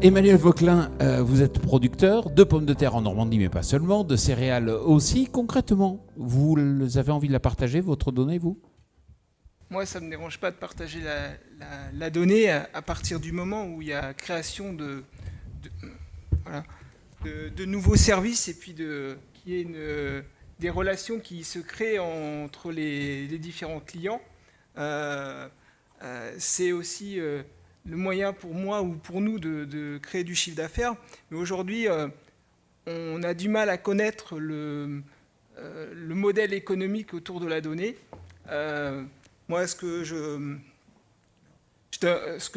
Emmanuel Vauquelin, vous êtes producteur de pommes de terre en Normandie, mais pas seulement, de céréales aussi. Concrètement, vous avez envie de la partager, votre donnée, vous ? Moi, ça ne me dérange pas de partager la donnée à partir du moment où il y a création de nouveaux services et puis qu'il y ait des relations qui se créent entre les différents clients. C'est aussi le moyen pour moi ou pour nous de créer du chiffre d'affaires. Mais aujourd'hui, on a du mal à connaître le modèle économique autour de la donnée. Moi, ce que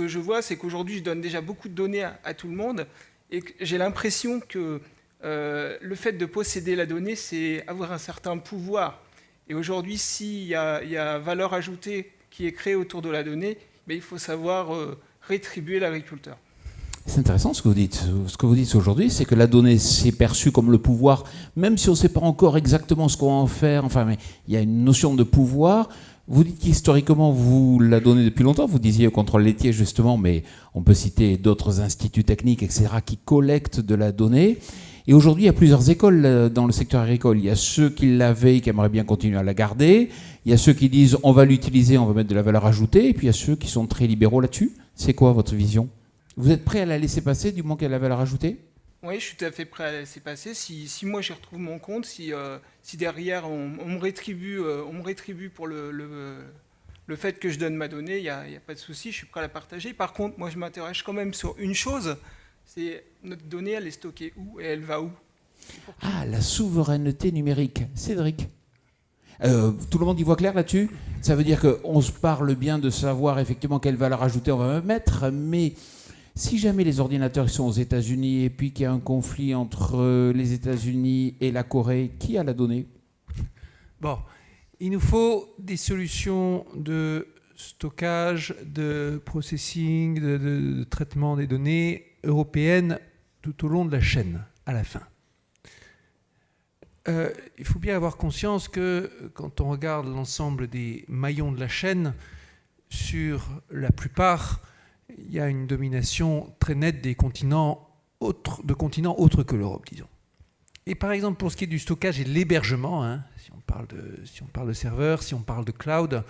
je vois, c'est qu'aujourd'hui, je donne déjà beaucoup de données à tout le monde et que j'ai l'impression que le fait de posséder la donnée, c'est avoir un certain pouvoir. Et aujourd'hui, s'il y a valeur ajoutée qui est créée autour de la donnée, mais il faut savoir rétribuer l'agriculteur. C'est intéressant ce que vous dites. Ce que vous dites aujourd'hui, c'est que la donnée, c'est perçu comme le pouvoir, même si on ne sait pas encore exactement ce qu'on va en faire. Enfin, mais il y a une notion de pouvoir. Vous dites qu'historiquement, vous la donnez depuis longtemps. Vous disiez au contrôle laitier, justement, mais on peut citer d'autres instituts techniques, etc., qui collectent de la donnée. Et aujourd'hui, il y a plusieurs écoles dans le secteur agricole. Il y a ceux qui l'avaient et qui aimeraient bien continuer à la garder. Il y a ceux qui disent on va l'utiliser, on va mettre de la valeur ajoutée. Et puis il y a ceux qui sont très libéraux là-dessus. C'est quoi votre vision ? Vous êtes prêt à la laisser passer du moment qu'elle a la valeur ajoutée ? Oui, je suis tout à fait prêt à la laisser passer. Si moi j'y retrouve mon compte, si derrière on me rétribue pour le fait que je donne ma donnée, il n'y a pas de souci, je suis prêt à la partager. Par contre, moi je m'interroge quand même sur une chose, c'est notre donnée, elle est stockée où et elle va où ? Ah, la souveraineté numérique. Cédric ? Tout le monde y voit clair là-dessus ? Ça veut dire qu'on se parle bien de savoir effectivement quelle valeur ajoutée on va mettre, mais si jamais les ordinateurs sont aux États-Unis et puis qu'il y a un conflit entre les États-Unis et la Corée, qui a la donnée ? Bon, il nous faut des solutions de stockage, de processing, de traitement des données européennes tout au long de la chaîne, à la fin. Il faut bien avoir conscience que quand on regarde l'ensemble des maillons de la chaîne, sur la plupart, il y a une domination très nette des continents autres que l'Europe, disons. Et par exemple, pour ce qui est du stockage et de l'hébergement, si on parle de serveurs, si on parle de cloud,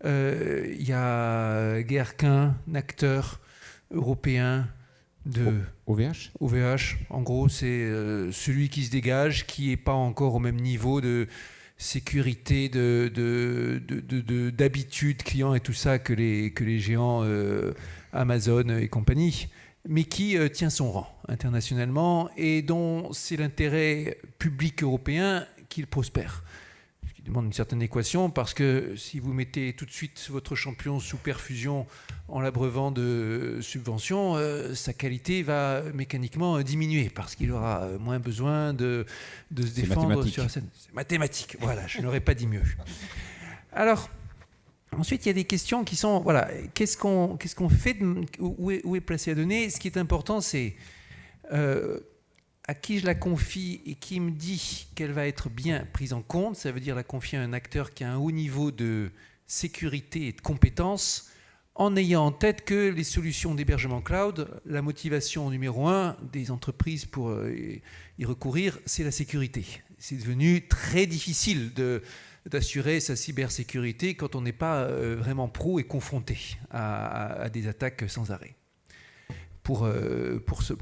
il y a guère qu'un acteur européen de OVH. En gros, c'est celui qui se dégage, qui n'est pas encore au même niveau de sécurité, d'habitude client et tout ça que les géants Amazon et compagnie, mais qui tient son rang internationalement et dont c'est l'intérêt public européen qu'il prospère. Ce qui demande une certaine équation, parce que si vous mettez tout de suite votre champion sous perfusion en l'abreuvant de subventions, sa qualité va mécaniquement diminuer, parce qu'il aura moins besoin de se défendre sur la scène. C'est mathématique, voilà, je n'aurais pas dit mieux. Alors, ensuite, il y a des questions qui sont, voilà, qu'est-ce qu'on fait, où est placée la donnée ? Ce qui est important, c'est à qui je la confie et qui me dit qu'elle va être bien prise en compte. Ça veut dire la confier à un acteur qui a un haut niveau de sécurité et de compétences, en ayant en tête que les solutions d'hébergement cloud, la motivation numéro 1 des entreprises pour y recourir, c'est la sécurité. C'est devenu très difficile d'assurer sa cybersécurité quand on n'est pas vraiment pro et confronté à des attaques sans arrêt pour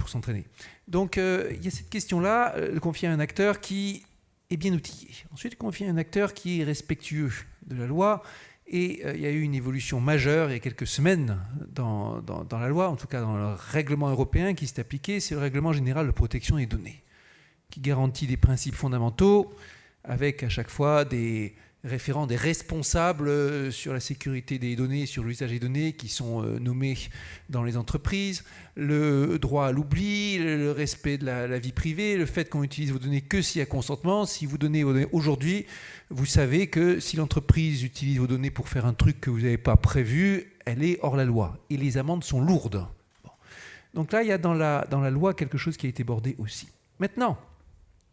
s'entraîner. Donc il y a cette question-là, confier à un acteur qui est bien outillé. Ensuite, confier à un acteur qui est respectueux de la loi. Et il y a eu une évolution majeure il y a quelques semaines dans la loi, en tout cas dans le règlement européen qui s'est appliqué, c'est le règlement général de protection des données, qui garantit des principes fondamentaux avec à chaque fois des référents, des responsables sur la sécurité des données, sur l'usage des données qui sont nommés dans les entreprises, le droit à l'oubli, le respect de la vie privée, le fait qu'on utilise vos données que s'il y a consentement. Si vous donnez vos données aujourd'hui, vous savez que si l'entreprise utilise vos données pour faire un truc que vous n'avez pas prévu, elle est hors la loi. Et les amendes sont lourdes. Bon. Donc là, il y a dans la loi quelque chose qui a été bordé aussi. Maintenant,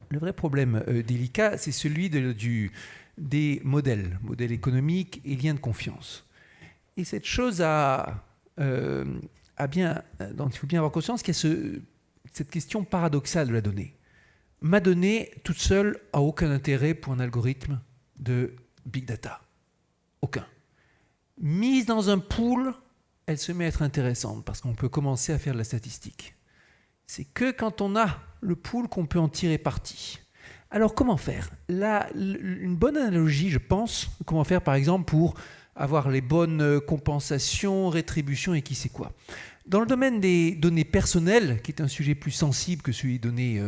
le vrai problème délicat, c'est celui des modèles économiques et liens de confiance. Et cette chose a donc il faut bien avoir conscience qu'il y a cette question paradoxale de la donnée. Ma donnée, toute seule, n'a aucun intérêt pour un algorithme de big data. Aucun. Mise dans un pool, elle se met à être intéressante parce qu'on peut commencer à faire de la statistique. C'est que quand on a le pool qu'on peut en tirer parti. Alors comment faire ? Là, une bonne analogie, je pense, comment faire par exemple pour avoir les bonnes compensations, rétributions et qui sait quoi. Dans le domaine des données personnelles, qui est un sujet plus sensible que celui des données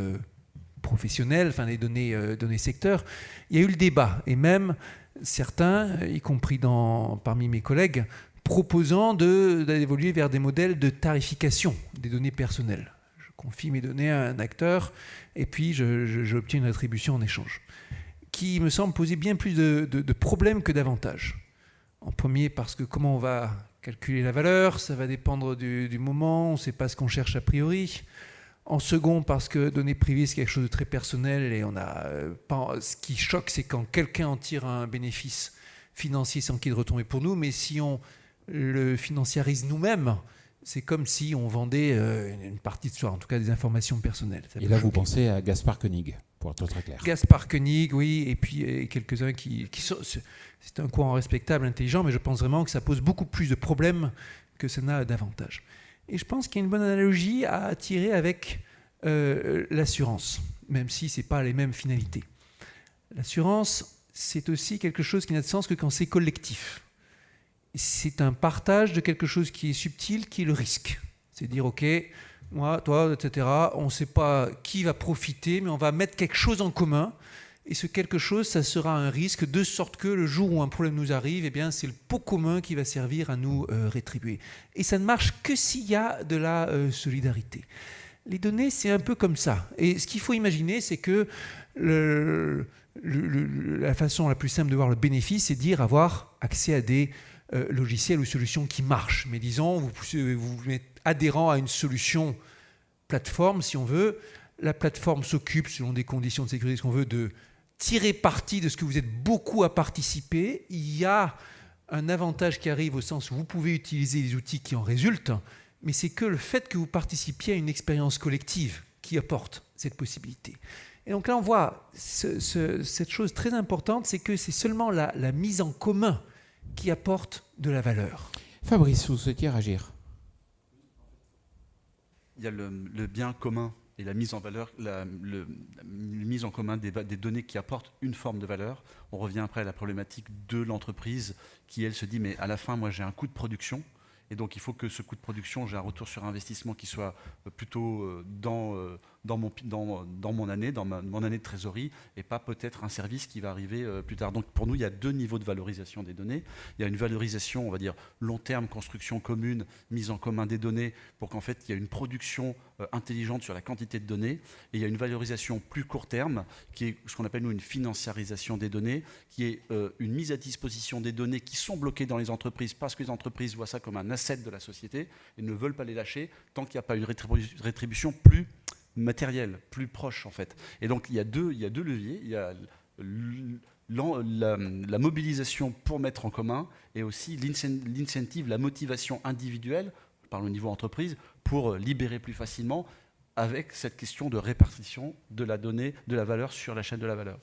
professionnelles, enfin les données secteurs, il y a eu le débat et même certains, y compris parmi mes collègues, proposant d'évoluer vers des modèles de tarification des données personnelles. Je confie mes données à un acteur et puis j'obtiens une rétribution en échange, qui me semble poser bien plus de problèmes que d'avantages. En premier, parce que comment on va calculer la valeur, ça va dépendre du moment, on ne sait pas ce qu'on cherche a priori. En second, parce que données privées, c'est quelque chose de très personnel et ce qui choque, c'est quand quelqu'un en tire un bénéfice financier sans qu'il y ait de retombées pour nous, mais si on le financiarise nous-mêmes, c'est comme si on vendait une partie de soi, en tout cas des informations personnelles. Et là, vous pensez à Gaspard Koenig, pour être très clair. Gaspard Koenig, oui, et puis quelques-uns qui sont... C'est un courant respectable, intelligent, mais je pense vraiment que ça pose beaucoup plus de problèmes que ça n'a d'avantages. Et je pense qu'il y a une bonne analogie à tirer avec l'assurance, même si ce n'est pas les mêmes finalités. L'assurance, c'est aussi quelque chose qui n'a de sens que quand c'est collectif. C'est un partage de quelque chose qui est subtil, qui est le risque. C'est dire, OK, moi, toi, etc., on ne sait pas qui va profiter, mais on va mettre quelque chose en commun. Et ce quelque chose, ça sera un risque, de sorte que le jour où un problème nous arrive, eh bien, c'est le pot commun qui va servir à nous rétribuer. Et ça ne marche que s'il y a de la solidarité. Les données, c'est un peu comme ça. Et ce qu'il faut imaginer, c'est que la façon la plus simple de voir le bénéfice, c'est dire avoir accès à des logiciels ou solutions qui marchent. Mais disons, vous êtes adhérent à une solution plateforme, si on veut. La plateforme s'occupe, selon des conditions de sécurité, ce qu'on veut, de tirer parti de ce que vous êtes beaucoup à participer. Il y a un avantage qui arrive au sens où vous pouvez utiliser les outils qui en résultent, mais c'est que le fait que vous participiez à une expérience collective qui apporte cette possibilité. Et donc là, on voit cette chose très importante, c'est que c'est seulement la mise en commun qui apporte de la valeur. Fabrice, vous souhaitiez réagir ? Il y a le bien commun et la mise en valeur, la mise en commun des données qui apportent une forme de valeur. On revient après à la problématique de l'entreprise qui, elle, se dit, mais à la fin, moi, j'ai un coût de production. Et donc, il faut que ce coût de production, j'ai un retour sur investissement qui soit plutôt dans mon année, mon année de trésorerie, et pas peut-être un service qui va arriver plus tard. Donc, pour nous, il y a deux niveaux de valorisation des données. Il y a une valorisation, on va dire, long terme, construction commune, mise en commun des données, pour qu'en fait, il y ait une production intelligente sur la quantité de données. Et il y a une valorisation plus court terme, qui est ce qu'on appelle, nous, une financiarisation des données, qui est une mise à disposition des données qui sont bloquées dans les entreprises, parce que les entreprises voient ça comme un asset de la société et ne veulent pas les lâcher tant qu'il n'y a pas une rétribution plus matérielle, plus proche en fait. Et donc il y a deux leviers. Il y a la mobilisation pour mettre en commun et aussi l'incentive, la motivation individuelle, par le niveau entreprise, pour libérer plus facilement avec cette question de répartition de la donnée, de la valeur sur la chaîne de la valeur.